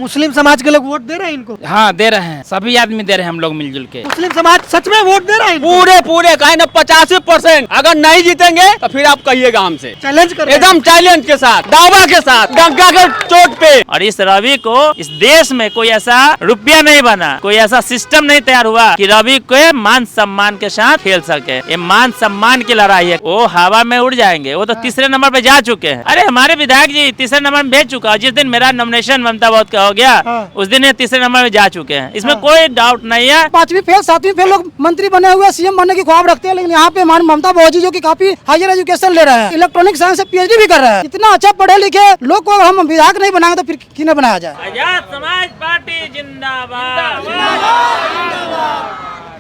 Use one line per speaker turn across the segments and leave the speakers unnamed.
मुस्लिम समाज के लोग वोट दे रहे हैं इनको?
हाँ दे रहे हैं, सभी आदमी दे रहे हैं, हम लोग मिलजुल के।
मुस्लिम समाज सच में वोट दे रहा है इनको?
पूरे कहे ना 85%। अगर नहीं जीतेंगे तो फिर आप कहिएगा हमसे।
चैलेंज कर
एकदम चैलेंज के साथ, दावा के साथ, गंगा के चोट पे।
और इस रवि को इस देश में कोई ऐसा रुपया नहीं बना, कोई ऐसा सिस्टम नहीं तैयार हुआ कि रवि को मान सम्मान के साथ खेल सके। ये मान सम्मान की लड़ाई है, वो हवा में उड़ जाएंगे। वो तो तीसरे नंबर पे जा चुके हैं। अरे हमारे विधायक जी तीसरे नंबर में भेज चुका है। जिस दिन मेरा नॉमिनेशन ममता बहुत का हो गया, उस दिन ये तीसरे नंबर में जा चुके हैं, इसमें कोई डाउट नहीं है।
5वीं फेल 7वीं फेल लोग मंत्री बने हुए सीएम बनने की ख्वाब रखते हैं, लेकिन यहाँ पे ममता बनर्जी जो कि काफी हायर एजुकेशन ले रहे हैं, इलेक्ट्रॉनिक साइंस से PhD भी कर रहे हैं। इतना अच्छा पढ़े लिखे लोग को हम विधायक नहीं बनाएंगे तो फिर किन्हें बनाया जाए?
आजाद समाज पार्टी जिंदाबाद,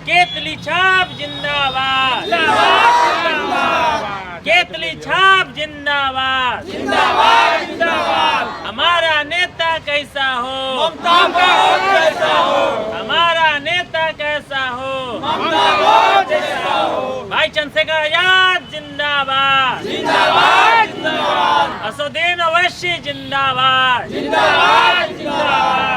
केतली छाप जिंदाबाद, केतली छाप जिंदाबाद, हमारा नेता कैसा हो, हमारा नेता कैसा हो, भाई चंद्रशेखर आजाद जिंदाबाद, असुद्दीन ओवैसी जिंदाबाद,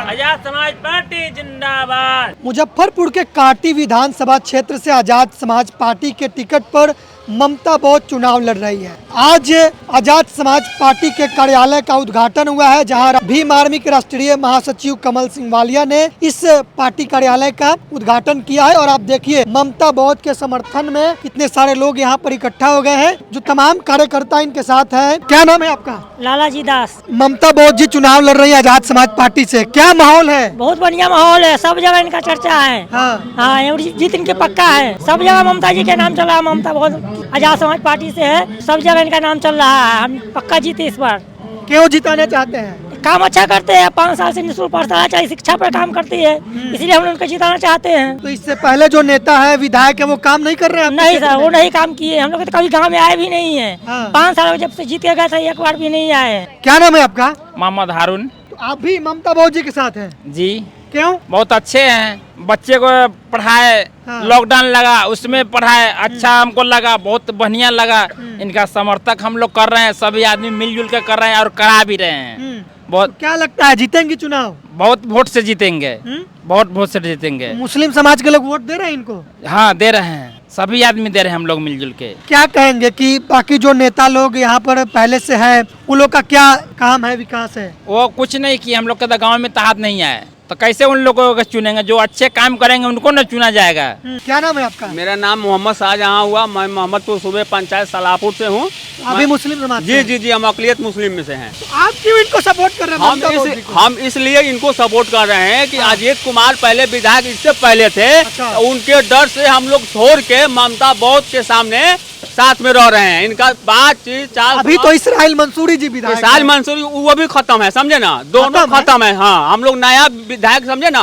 आजाद समाज पार्टी जिंदाबाद।
मुजफ्फरपुर के कांटी विधानसभा क्षेत्र से आजाद समाज पार्टी के टिकट पर ममता बहुत चुनाव लड़ रही है। आज आजाद समाज पार्टी के कार्यालय का उद्घाटन हुआ है, जहां भीम आर्मी के राष्ट्रीय महासचिव कमल सिंह वालिया ने इस पार्टी कार्यालय का उद्घाटन किया है। और आप देखिए ममता बहुत के समर्थन में कितने सारे लोग यहां पर इकट्ठा हो गए हैं, जो तमाम कार्यकर्ता इनके साथ हैं। क्या नाम है आपका?
लालाजी दास।
ममता बहुत जी चुनाव लड़ रही है आजाद समाज पार्टी से, क्या माहौल है?
बहुत बढ़िया माहौल है, सब जगह इनका चर्चा है। हाँ, जीत इनके पक्का है। सब जगह ममता जी के नाम चल रहा है। ममता बहुत आजाद समाज पार्टी से है, सब जगह इनका नाम चल रहा है। हम पक्का जीते इस बार।
क्यों जिताना चाहते हैं?
काम अच्छा करते हैं, 5 साल से निःशुल्क पाठशाला शिक्षा पर काम करती है, इसलिए हम उनको जिताना चाहते हैं।
तो इससे पहले जो नेता है विधायक है वो काम नहीं कर रहे हैं?
नहीं सर, वो नहीं काम किए। हम लोग तो कभी गाँव में आए भी नहीं है। 5 साल जब से जीत के गए थे, एक बार भी नहीं आए।
क्या नाम है आपका?
मोहम्मद हारून।
तो आप भी ममता बहुत जी के साथ हैं?
जी।
क्यों?
बहुत अच्छे हैं, बच्चे को पढ़ाए, लॉकडाउन लगा उसमें पढ़ाए, अच्छा हमको लगा, बहुत बढ़िया लगा। इनका समर्थक हम लोग कर रहे हैं, सभी आदमी मिलजुल के कर रहे हैं और करा भी रहे हैं। बहुत।
तो क्या लगता है जीतेंगे चुनाव?
बहुत वोट से जीतेंगे, बहुत वोट से जीतेंगे।
मुस्लिम समाज के लोग वोट दे रहे हैं इनको?
हाँ दे रहे हैं, सभी आदमी दे रहे हैं, हम लोग मिलजुल के।
क्या कहेंगे कि बाकी जो नेता लोग यहाँ पर पहले से है, उन लोग का क्या काम है, विकास है?
वो कुछ नहीं किया, हम लोग के गाँव में ताहत नहीं आए, तो कैसे उन लोगों को चुनेंगे? जो अच्छे काम करेंगे उनको न चुना जाएगा।
क्या नाम है आपका?
मेरा नाम मोहम्मद शाहजहां हुआ। मैं मोहम्मदपुर सूबे पंचायत सलाहपुर से हूँ।
अभी मुस्लिम समाज?
जी, हम अकलियत मुस्लिम में से हैं।
तो आप क्यों इनको सपोर्ट कर रहे हैं?
हम इसलिए इनको सपोर्ट कर रहे हैं कि अजीत कुमार पहले विधायक इससे पहले थे।
अच्छा।
उनके डर से हम लोग छोड़ के ममता बहुत के सामने साथ में रह रहे हैं। इनका बातचीत चाल
अभी तो इसराइल मंसूरी जी विधायक,
इसराइल मंसूरी वो भी खत्म है, समझे ना, दोनों खत्म है। हाँ, हम लोग नया विधायक समझे ना।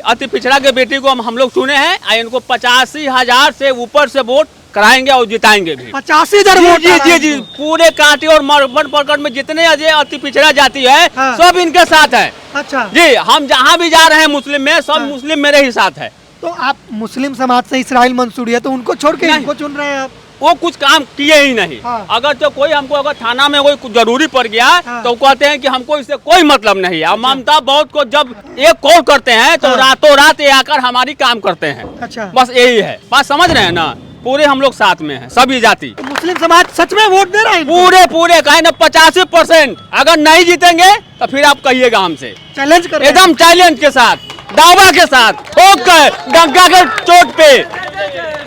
अति पिछड़ा के बेटी को हम लोग चुने हैं, इनको 85,000 से ऊपर से वोट कराएंगे और जिताएंगे भी।
85,000 वोट?
जी, पूरे कांटी और मरबन प्रखंड में जितने अति पिछड़ा जाति है सब इनके साथ है।
अच्छा
जी, हम जहाँ भी जा रहे हैं मुस्लिम में, सब मुस्लिम मेरे ही साथ है।
तो आप मुस्लिम समाज से इसराइल मंसूरी है, तो उनको छोड़ के इनको चुन रहे हैं आप?
वो कुछ काम किए ही नहीं। अगर तो कोई हमको अगर थाना में कोई जरूरी पड़ गया तो कहते हैं कि हमको इससे कोई मतलब नहीं है। ममता बहुत को जब एक कॉल करते हैं तो रातों रात ये आकर हमारी काम करते हैं।
अच्छा,
बस यही है, बात समझ रहे हैं ना। पूरे हम लोग साथ में हैं, सभी जाति।
तो मुस्लिम समाज सच में वोट दे रहा है?
पूरे कहे ना 85%। अगर नहीं जीतेंगे तो फिर आप कहिएगा हमसे।
चैलेंज कर?
एकदम चैलेंज के साथ, दावा के साथ, ठोक कर गंगा के चोट पे।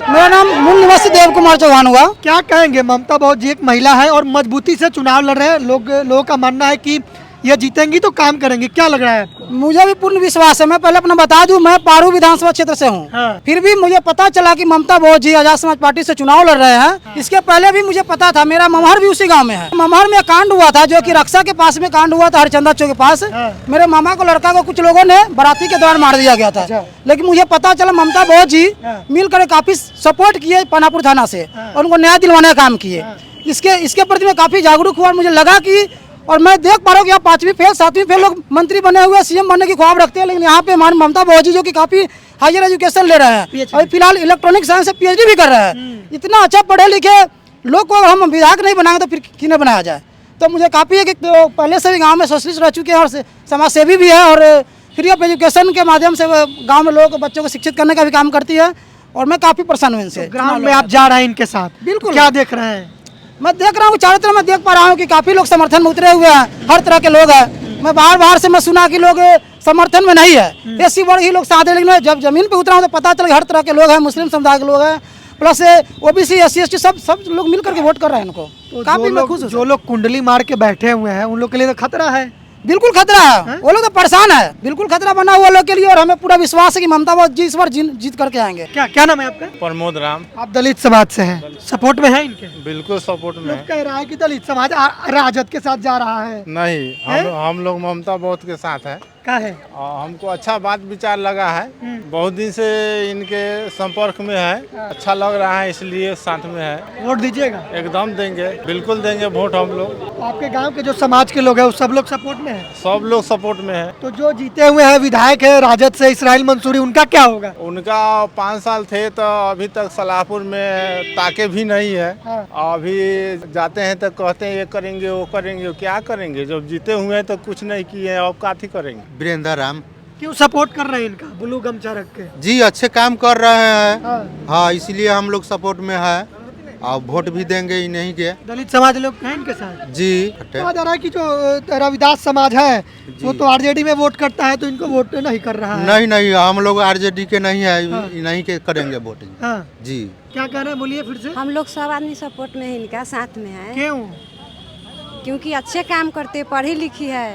मेरा नाम मूल निवासी देव कुमार चौहान हुआ।
क्या कहेंगे? ममता बहुत जी एक महिला है और मजबूती से चुनाव लड़ रहे हैं। लोगों का मानना है कि ये जीतेंगी तो काम करेंगे, क्या लग रहा है आपको?
मुझे भी पूर्ण विश्वास है। मैं पहले अपना बता दूं, मैं पारू विधानसभा क्षेत्र से हूं। फिर भी मुझे पता चला कि ममता बहुत जी आजाद समाज पार्टी से चुनाव लड़ रहे हैं। इसके पहले भी मुझे पता था, मेरा ममहर भी उसी गांव में है। ममहर में कांड हुआ था, जो कि रक्षा के पास में कांड हुआ था, हरिचंदा चौक के पास। मेरे मामा को लड़का को कुछ लोगों ने बाराती के दौरान मार दिया गया था। लेकिन मुझे पता चला ममता बहुत जी मिलकर काफी सपोर्ट किए पानापुर थाना से और उनको न्याय दिलवाने का काम किए। इसके प्रति मैं काफी जागरूक हुआ। मुझे लगा कि, और मैं देख पा रहा हूँ कि 5वीं फेल 7वीं फेल लोग मंत्री बने हुए सीएम बनने की ख्वाब रखते हैं, लेकिन यहाँ पे ममता बनर्जी जो कि काफी हायर एजुकेशन ले रहे हैं, और फिलहाल इलेक्ट्रॉनिक साइंस से PhD भी कर रहे हैं। इतना अच्छा पढ़े लिखे लोग को हम विधायक नहीं बनाएंगे तो फिर किन्हें बनाया जाए? तो मुझे काफ़ी है कि वो पहले से भी गांव में सोशलिस्ट रह चुके हैं और समाज सेवी भी है, और फ्री ऑफ एजुकेशन के माध्यम से वो गांव में लोगों को, बच्चों को शिक्षित करने का भी काम करती है, और मैं काफ़ी प्रसन्न हूँ इनसे।
ग्राउंड में आप जा रहे हैं इनके साथ,
बिल्कुल।
क्या देख रहे हैं?
मैं देख रहा हूँ चारों तरफ, मैं देख पा रहा हूँ कि काफ़ी लोग समर्थन में उतरे हुए हैं, हर तरह के लोग हैं। मैं बाहर से मैं सुना कि लोग समर्थन में नहीं है, एससी वर्ग ही लोग साथ हैं, लेकिन मैं जब जमीन पे उतरा हूँ तो पता चला कि हर तरह के लोग हैं, मुस्लिम समुदाय के लोग हैं, प्लस ओबीसी SC ST सब लोग मिल करके वोट कर रहे हैं इनको।
तो
काफी मैं खुश हूँ।
जो लोग कुंडली मार के बैठे हुए हैं उन लोग के लिए तो खतरा है।
बिल्कुल खतरा है, वो लोग तो परेशान है, बिल्कुल खतरा बना हुआ लोग के लिए, और हमें पूरा विश्वास है कि ममता जी इस बार जीत करके आएंगे।
क्या नाम है आपका?
प्रमोद राम।
आप दलित समाज से हैं, सपोर्ट में है इनके?
बिल्कुल सपोर्ट में।
लोग कह रहा है कि दलित समाज राजद के साथ जा रहा है।
नहीं, हम लोग ममता बहुत के साथ है।
क्या है?
हमको अच्छा बात विचार लगा है, बहुत दिन से इनके संपर्क में है, अच्छा लग रहा है, इसलिए साथ में है।
वोट दीजिएगा?
एकदम देंगे, बिल्कुल देंगे वोट हम लोग।
आपके गांव के जो समाज के लोग हैं वो सब लोग सपोर्ट में है?
सब लोग सपोर्ट में है।
तो जो जीते हुए हैं विधायक है राजद से इस्राइल मंसूरी, उनका क्या होगा?
उनका 5 साल थे तो अभी तक सलाहपुर में ताके भी नहीं है। अभी जाते हैं तो कहते हैं ये करेंगे वो करेंगे, क्या करेंगे? जब जीते हुए हैं तो कुछ नहीं किए, अब काथी करेंगे?
वीरेंद्र राम।
क्यों सपोर्ट कर रहे हैं इनका, ब्लू गमछा रख के?
जी अच्छे काम कर रहे हैं। हाँ इसलिए हम लोग सपोर्ट में है, और वोट भी देंगे इन्हीं के।
दलित समाज लोग हैं इनके साथ?
जी।
कहा जा रहा है कि जो रविदास समाज है वो तो आरजेडी में वोट करता है, तो इनको वोट नहीं कर रहा है।
नहीं, हम लोग आरजेडी के नहीं है, इन्हीं के करेंगे वोट।
हाँ
जी।
क्या कह रहे हैं, बोलिए फिर से।
हम लोग सब आदमी सपोर्ट में है, इनका साथ में है।
क्यों?
क्योंकि अच्छे काम करते, पढ़ी लिखी है,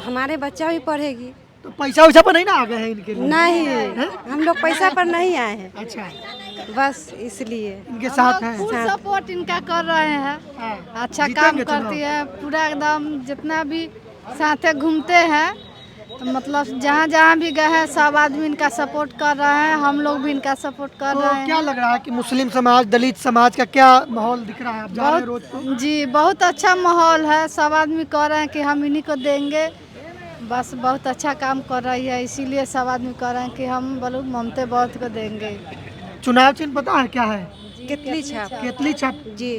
हमारे बच्चा भी पढ़ेगी।
तो पैसा वैसा पर नहीं ना आ गए हैं इनके लिए?
नहीं, हम लोग पैसा पर नहीं आए हैं।
अच्छा,
बस इसलिए
इनके साथ है।
फुल सपोर्ट इनका कर रहे हैं, अच्छा काम करती है, पूरा एकदम जितना भी साथे घूमते हैं, तो मतलब जहाँ जहाँ भी गए हैं सब आदमी इनका सपोर्ट कर रहे हैं, हम लोग भी इनका सपोर्ट कर रहे हैं।
क्या लग रहा है कि मुस्लिम समाज, दलित समाज का क्या माहौल दिख रहा है? आप जा रहे हैं रोज तो?
जी बहुत अच्छा माहौल है, सब आदमी कह रहे हैं कि हम इन्हीं को देंगे, बस बहुत अच्छा काम कर रही है, इसीलिए सब आदमी कह रहे हैं कि हम बोलो ममता बहुत को देंगे।
चुनाव चिन्ह पता है क्या है?
केतली छाप।
केतली छाप?
जी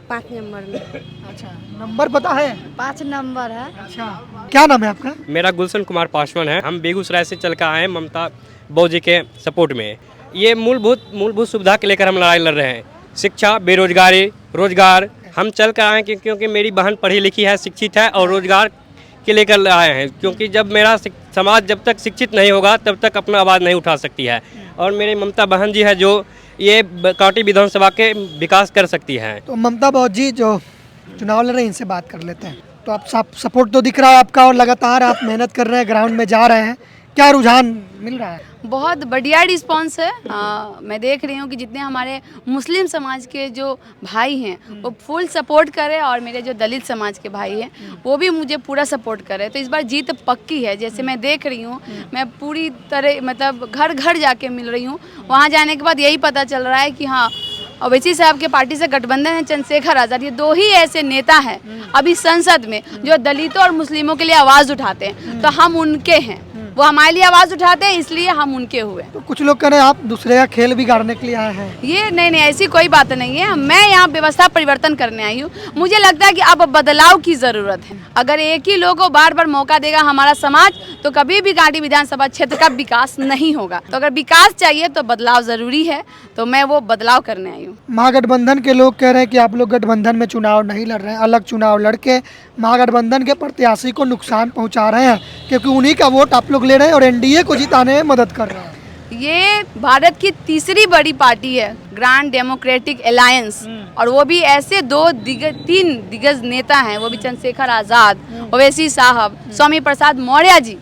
5 नंबर में।
अच्छा, नंबर पता है?
5 नंबर है।
अच्छा, क्या नाम है आपका?
मेरा गुलशन कुमार पासवान है। हम बेगूसराय से चल कर आए हैं ममता जी के सपोर्ट में। ये मूलभूत सुविधा के लेकर हम लड़ाई लड़ रहे हैं, शिक्षा, बेरोजगारी, रोजगार। हम चल कर आए हैं क्योंकि मेरी बहन पढ़ी लिखी है, शिक्षित है, और रोजगार के लेकर आए हैं, क्योंकि जब मेरा समाज जब तक शिक्षित नहीं होगा तब तक अपना आवाज़ नहीं उठा सकती है, और मेरी ममता बहन जी है जो ये कांटी विधानसभा के विकास कर सकती है।
तो ममता बहुत जी जो चुनाव लड़ रहे हैं, इनसे बात कर लेते हैं। तो आप सपोर्ट तो दिख रहा है आपका, और लगातार आप मेहनत कर रहे हैं, ग्राउंड में जा रहे हैं, क्या रुझान मिल रहा है?
बहुत बढ़िया रिस्पांस है। मैं देख रही हूँ कि जितने हमारे मुस्लिम समाज के जो भाई हैं वो फुल सपोर्ट करे, और मेरे जो दलित समाज के भाई हैं वो भी मुझे पूरा सपोर्ट करे। तो इस बार जीत पक्की है। जैसे मैं देख रही हूँ, मैं पूरी तरह मतलब घर घर जाके मिल रही हूँ, वहाँ जाने के बाद यही पता चल रहा है कि हाँ ओवैसी साहब के पार्टी से गठबंधन है, चंद्रशेखर आज़ाद, ये 2 ही ऐसे नेता हैं अभी संसद में जो दलितों और मुस्लिमों के लिए आवाज़ उठाते हैं। तो हम उनके हैं, वो हमारे लिए आवाज़ उठाते हैं, इसलिए हम उनके हुए।
तो कुछ लोग कह रहे हैं आप दूसरे का खेल बिगाड़ने के लिए आए हैं।
ये नहीं, ऐसी कोई बात नहीं है। मैं यहाँ व्यवस्था परिवर्तन करने आई हूँ। मुझे लगता है कि अब बदलाव की ज़रूरत है। अगर एक ही लोग को बार बार मौका देगा हमारा समाज, तो कभी भी कांटी विधानसभा क्षेत्र का विकास नहीं होगा। तो अगर विकास चाहिए तो बदलाव ज़रूरी है, तो मैं वो बदलाव करने आई हूँ।
महागठबंधन के लोग कह रहे हैं कि आप लोग गठबंधन में चुनाव नहीं लड़ रहे हैं, अलग चुनाव लड़के महागठबंधन के प्रत्याशी को नुकसान पहुँचा रहे हैं, क्योंकि उन्हीं का वोट आप लोग ले रहे हैं और एनडीए को जिताने में मदद कर रहे हैं।
ये भारत की तीसरी बड़ी पार्टी है, ग्रांड डेमोक्रेटिक अलायंस, और वो भी ऐसे 3 दिग्गज नेता हैं, वो भी चंद्रशेखर आज़ाद, ओवैसी साहब, स्वामी प्रसाद मौर्य जी,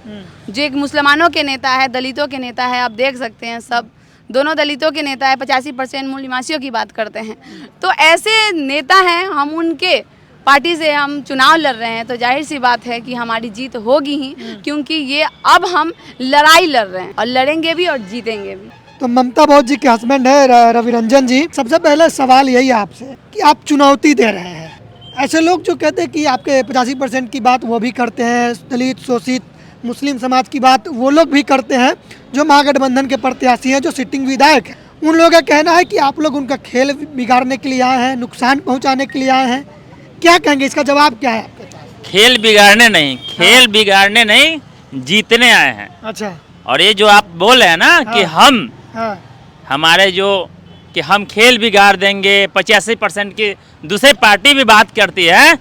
जो एक मुसलमानों के नेता है, दलितों के नेता है। आप देख सकते हैं सब दोनों दलितों के नेता है, 85% मूल निवासियों की बात करते हैं। तो ऐसे नेता हैं, हम उनके पार्टी से हम चुनाव लड़ रहे हैं, तो जाहिर सी बात है कि हमारी जीत होगी ही, क्योंकि ये अब हम लड़ाई लड़ रहे हैं और लड़ेंगे भी और जीतेंगे भी।
तो ममता बहुत जी के हस्बैंड है रविरंजन जी, सबसे पहले सवाल यही है आपसे कि आप चुनौती दे रहे हैं। ऐसे लोग जो कहते हैं कि आपके 85% की बात वो भी करते हैं, दलित शोषित मुस्लिम समाज की बात वो लोग भी करते हैं, जो महागठबंधन के प्रत्याशी हैं, जो सिटिंग विधायक हैं, उन लोगों का कहना है कि आप लोग उनका खेल बिगाड़ने के लिए आए हैं, नुकसान पहुँचाने के लिए आए हैं। क्या कहेंगे, इसका जवाब क्या है आपके पास?
खेल बिगाड़ने नहीं, जीतने आए हैं।
अच्छा।
और ये जो आप बोल रहे हैं ना कि हम हमारे जो कि हम खेल बिगाड़ देंगे, 85% की दूसरी पार्टी भी बात करती है,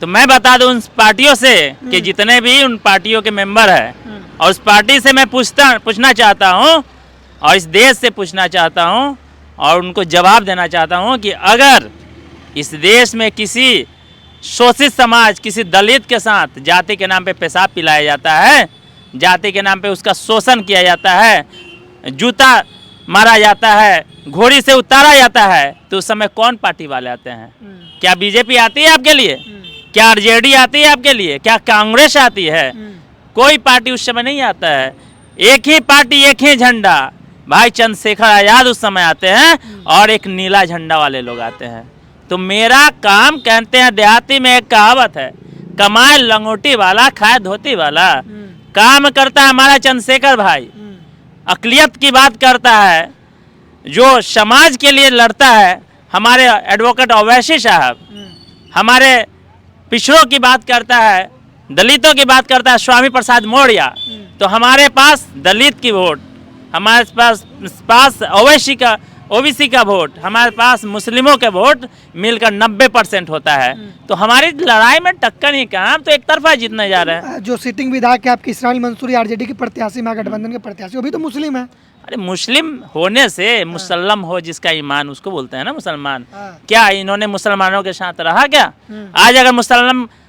तो मैं बता दूं उन पार्टियों से कि जितने भी उन पार्टियों के मेंबर हैं, और उस पार्टी से मैं पूछना चाहता हूं, और इस देश से पूछना चाहता हूं, और उनको जवाब देना चाहता हूं कि अगर इस देश में किसी शोषित समाज, किसी दलित के साथ जाति के नाम पे पेशाब पिलाया जाता है, जाति के नाम पे उसका शोषण किया जाता है, जूता मारा जाता है, घोड़ी से उतारा जाता है, तो उस समय कौन पार्टी वाले आते हैं? क्या बीजेपी आती है आपके लिए? क्या आरजेडी आती है आपके लिए? क्या कांग्रेस आती है? कोई पार्टी उस समय नहीं आता है। एक ही पार्टी, एक ही झंडा। भाई चंद्रशेखर आजाद उस समय आते हैं, और एक नीला झंडा वाले लोग आते हैं। तो मेरा काम, कहते हैं देहाती में एक कहावत है, कमाए लंगोटी वाला खाए धोती वाला। काम करता है हमारा चंद्रशेखर भाई, अकलियत की बात करता है, जो समाज के लिए लड़ता है। हमारे एडवोकेट ओवैसी साहब हमारे पिछड़ों की बात करता है, दलितों की बात करता है, स्वामी प्रसाद मौर्य। तो हमारे पास दलित की वोट, हमारे पास ओबीसी का वोट, हमारे पास मुस्लिमों के वोट मिलकर 90% होता है। तो हमारी लड़ाई में टक्कर ही कहाँ, तो एक तरफा जीतने जा रहे हैं।
जो सिटिंग विधायक है आपकी इसराइल मंसूरी, आरजेडी के प्रत्याशी, महागठबंधन के प्रत्याशी, वो भी तो मुस्लिम है।
अरे मुस्लिम होने से, मुसल्लम हो जिसका ईमान, उसको बोलते हैं ना मुसलमान। क्या इन्होंने मुसलमानों के साथ रहा क्या? आज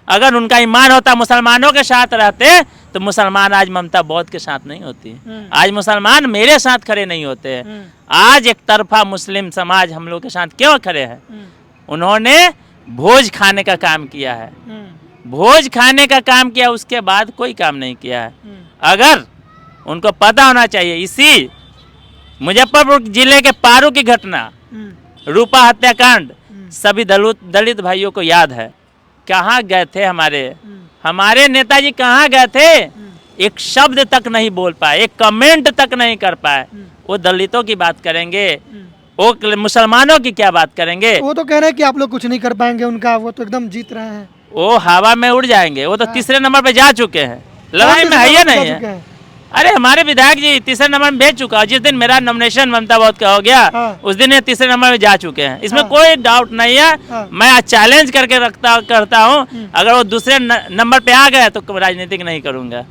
अगर उनका ईमान होता, मुसलमानों के साथ रहते, तो मुसलमान आज ममता बौद्ध के साथ नहीं होती, आज मुसलमान मेरे साथ खड़े नहीं होते। आज एक तरफा मुस्लिम समाज हम लोग के साथ क्यों खड़े हैं? उन्होंने भोज खाने का काम किया है, भोज खाने का काम किया, उसके बाद कोई काम नहीं किया है। अगर उनको पता होना चाहिए, इसी मुजफ्फरपुर जिले के पारू की घटना, रूपा हत्याकांड, सभी दलित भाइयों को याद है। कहाँ गए थे हमारे नेताजी, कहाँ गए थे? एक शब्द तक नहीं बोल पाए, एक कमेंट तक नहीं कर पाए। वो दलितों की बात करेंगे, वो मुसलमानों की क्या बात करेंगे?
वो तो कह रहे हैं कि आप लोग कुछ नहीं कर पाएंगे उनका, वो तो एकदम जीत रहे हैं।
वो हवा में उड़ जाएंगे, वो तो तीसरे नंबर पे जा चुके हैं, लड़ाई में है या नहीं है? अरे हमारे विधायक जी तीसरे नंबर में भेज चुका है। जिस दिन मेरा नॉमिनेशन ममता बौद्ध का हो गया, उस दिन ये तीसरे नंबर में जा चुके हैं, इसमें कोई डाउट नहीं है। मैं आज चैलेंज करके करता हूँ, अगर वो दूसरे नंबर पे आ गए तो राजनीतिक नहीं करूंगा।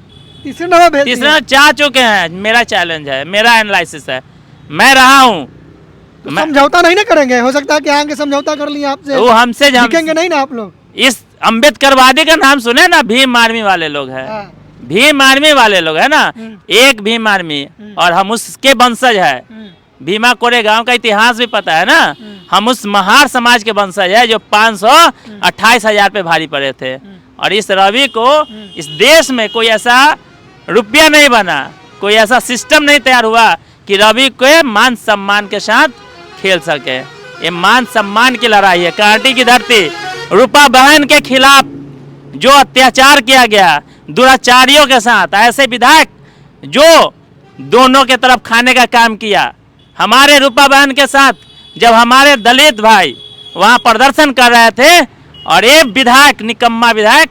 तीसरे नंबर
जा चुके हैं, मेरा चैलेंज है, मेरा एनालिसिस है, मैं रहा हूँ।
समझौता नहीं ना करेंगे? हो सकता है कि आगे समझौता कर लिया आपसे,
वो हमसे
जीतेंगे नहीं ना आप लोग?
इस अम्बेडकरवादी का नाम सुने ना, भीम आर्मी वाले लोग हैं, भीम आर्मी वाले लोग है ना, एक भीम आर्मी, और हम उसके वंशज है। भीमा कोरे गांव का इतिहास भी पता है ना, हम उस महार समाज के वंशज है जो 528,000 पे भारी पड़े थे। और इस रवि को इस देश में कोई ऐसा रुपया नहीं बना, कोई ऐसा सिस्टम नहीं तैयार हुआ कि रवि को मान सम्मान के साथ खेल सके। ये मान सम्मान की लड़ाई है, कांटी की धरती। रूपा बहन के खिलाफ जो अत्याचार किया गया दुराचारियों के साथ, ऐसे विधायक जो दोनों के तरफ खाने का काम किया, हमारे रूपा बहन के साथ जब हमारे दलित भाई वहां प्रदर्शन कर रहे थे, और एक विधायक, निकम्मा विधायक,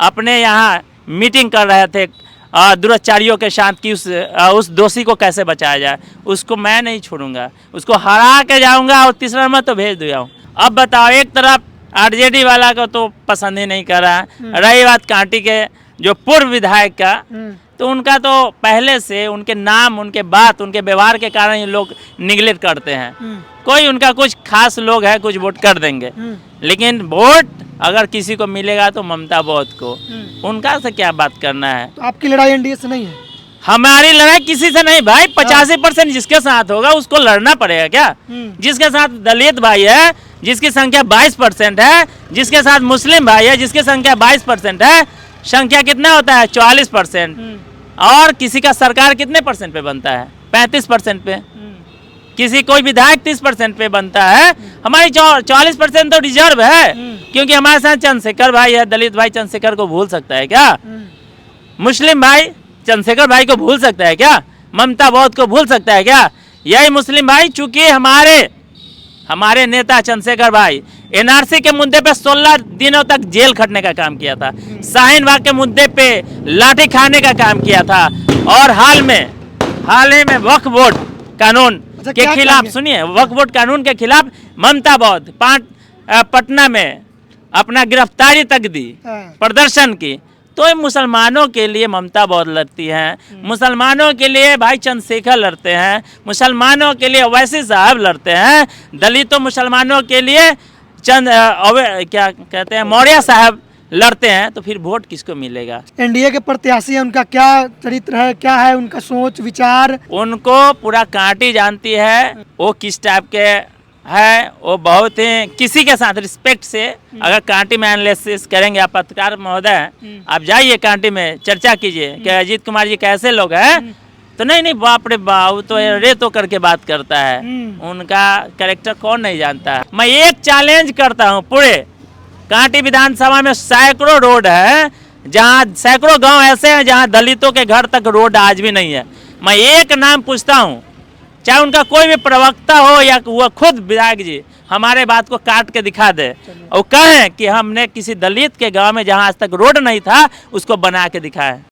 अपने यहाँ मीटिंग कर रहे थे दुराचारियों के साथ कि उस दोषी को कैसे बचाया जाए, उसको मैं नहीं छोड़ूंगा, उसको हरा के जाऊंगा और तीसरा नंबर तो भेज दिया हूँ। अब बताओ, एक तरफ आरजेडी वाला को तो पसंद ही नहीं कर रहा, रही बात कांटी के जो पूर्व विधायक का, तो उनका तो पहले से उनके नाम, उनके बात, उनके व्यवहार के कारण ये लोग निगलेक्ट करते हैं। कोई उनका कुछ खास लोग है, कुछ वोट कर देंगे, लेकिन वोट अगर किसी को मिलेगा तो ममता बौद्ध को, उनका से क्या बात करना है।
तो आपकी लड़ाई एनडीए से नहीं है?
हमारी लड़ाई किसी से नहीं भाई, 85% जिसके साथ होगा उसको लड़ना पड़ेगा। क्या जिसके साथ दलित भाई है, जिसकी संख्या 22% है, जिसके साथ मुस्लिम भाई है, जिसकी संख्या 22% है, संख्या कितना होता है? 44%। और किसी का सरकार कितने परसेंट पे बनता है? 35% पे। किसी कोई विधायक 30% पे बनता है, हमारी 40% तो रिजर्व है, क्योंकि हमारे साथ चंद्रशेखर भाई है। दलित भाई चंद्रशेखर को भूल सकता है क्या? मुस्लिम भाई चंद्रशेखर भाई को भूल सकता है क्या? ममता बौद्ध को भूल सकता है क्या? यही मुस्लिम भाई, चूंकि हमारे नेता चंद्रशेखर भाई एनआरसी के मुद्दे पे 16 दिनों तक जेल खटने का काम किया था। शाहीन बाग के मुद्दे पे लाठी खाने का काम किया था। और हाल ही में वक्फ बोर्ड कानून के खिलाफ, सुनिए, वक्फ बोर्ड कानून के खिलाफ ममता बौद्ध पटना में अपना गिरफ्तारी तक दी, प्रदर्शन की। तो ये मुसलमानों के लिए ममता बौद्ध लड़ती हैं, मुसलमानों के लिए भाई चंद्रशेखर लड़ते हैं, मुसलमानों के लिए ओवैसी साहब लड़ते हैं, दलितों मुसलमानों के लिए क्या कहते हैं मौर्य साहब लड़ते हैं। तो फिर वोट किसको मिलेगा?
एनडीए के प्रत्याशी है, उनका क्या चरित्र है, क्या है उनका सोच विचार?
उनको पूरा कांटी जानती है, वो किस टाइप के है। वो बहुत ही किसी के साथ रिस्पेक्ट से, अगर कांटी में एनालिसिस करेंगे आप पत्रकार महोदय, आप जाइए कांटी में चर्चा कीजिए कि अजीत कुमार जी कैसे लोग हैं, तो नहीं बाप रे बाप तो रे तो करके बात करता है। उनका कैरेक्टर कौन नहीं जानता है। मैं एक चैलेंज करता हूँ, पूरे कांटी विधानसभा में सैकड़ों रोड है, जहाँ सैकड़ों गांव ऐसे हैं जहाँ दलितों के घर तक रोड आज भी नहीं है। मैं एक नाम पूछता हूँ, चाहे उनका कोई भी प्रवक्ता हो या वो खुद विधायक जी, हमारे बात को काट के दिखा दे और कहें कि हमने किसी दलित के गांव में जहां आज तक रोड नहीं था उसको बना के दिखाया।